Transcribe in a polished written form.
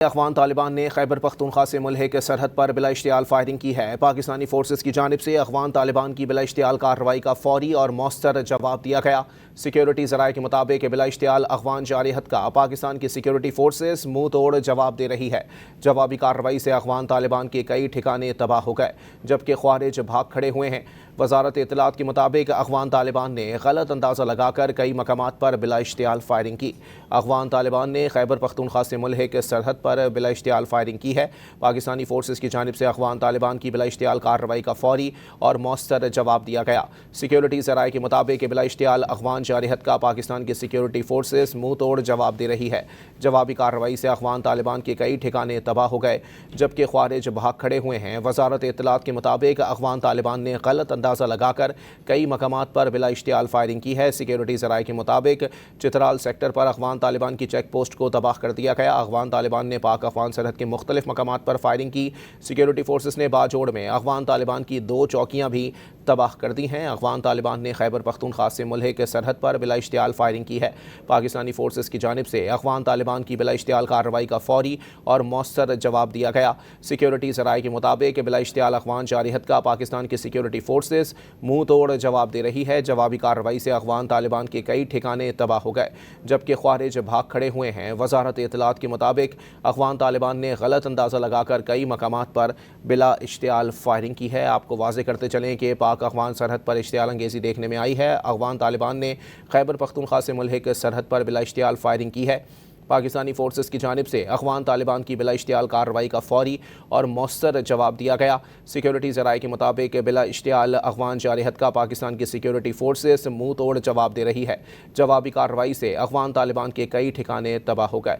افغان طالبان نے خیبر پختونخوا سے ملحق سرحد پر بلا اشتعال فائرنگ کی ہے۔ پاکستانی فورسز کی جانب سے افغان طالبان کی بلا اشتعال کارروائی کا فوری اور مؤثر جواب دیا گیا۔ سیکیورٹی ذرائع کے مطابق بلا اشتعال افغان جارحیت کا پاکستان کی سیکیورٹی فورسز منہ توڑ جواب دے رہی ہے۔ جوابی کارروائی سے افغان طالبان کے کئی ٹھکانے تباہ ہو گئے جبکہ خوارج بھاگ کھڑے ہوئے ہیں۔ وزارت اطلاعات کے مطابق افغان طالبان نے غلط اندازہ لگا کر کئی مقامات پر بلا اشتعال فائرنگ کی۔ افغان طالبان نے خیبر پختونخوا سے ملحق سرحد پر بلا اشتعال فائرنگ کی ہے۔ پاکستانی فورسز کی جانب سے افغان طالبان کی بلا اشتعال کارروائی کا فوری اور مؤثر جواب دیا گیا۔ سیکیورٹی ذرائع کے مطابق بلا اشتعال افغان جارحیت کا پاکستان کی سیکیورٹی فورسز منہ توڑ جواب دے رہی ہے۔ جوابی کارروائی سے افغان طالبان کے کئی ٹھکانے تباہ ہو گئے جبکہ خوارج بھاگ کھڑے ہوئے ہیں۔ وزارت اطلاعات کے مطابق افغان طالبان نے غلط اندازہ لگا کر کئی مقامات پر بلا اشتعال فائرنگ کی ہے۔ سیکیورٹی ذرائع کے مطابق چترال سیکٹر پر افغان طالبان کی چیک پوسٹ کو تباہ کر دیا گیا۔ افغان طالبان نے پاک افغان سرحد کے مختلف مقامات پر فائرنگ کی۔ سیکیورٹی فورسز نے باجوڑ میں افغان طالبان کی 2 چوکیاں بھی تباہ کر دی ہیں۔ افغان طالبان نے خیبر پختونخوا سے ملحق سرحد پر بلا اشتعال فائرنگ کی ہے۔ پاکستانی فورسز کی جانب سے افغان طالبان کی بلا اشتعال کارروائی کا فوری اور مؤثر جواب دیا گیا۔ سیکیورٹی ذرائع کے مطابق بلا اشتعال افغان جارحیت کا پاکستان کی سیکیورٹی فورسز منہ توڑ جواب دے رہی ہے۔ جوابی کارروائی سے افغان طالبان کے کئی ٹھکانے تباہ ہو گئے جبکہ خوارج بھاگ کھڑے ہوئے ہیں۔ وزارت اطلاعات کے مطابق افغان طالبان نے غلط اندازہ لگا کر کئی مقامات پر بلا اشتعال فائرنگ کی ہے۔ آپ کو واضح کرتے چلیں کہ پاک افغان سرحد پر اشتعال انگیزی دیکھنے میں آئی ہے۔ افغان طالبان نے خیبر پختونخوا سے ملحق سرحد پر بلا اشتعال فائرنگ کی ہے۔ پاکستانی فورسز کی جانب سے افغان طالبان کی بلا اشتعال کارروائی کا فوری اور مؤثر جواب دیا گیا۔ سیکیورٹی ذرائع کے مطابق بلا اشتعال افغان جارحیت کا پاکستان کی سیکیورٹی فورسز منہ توڑ جواب دے رہی ہے۔ جوابی کارروائی سے افغان طالبان کے کئی ٹھکانے تباہ ہو گئے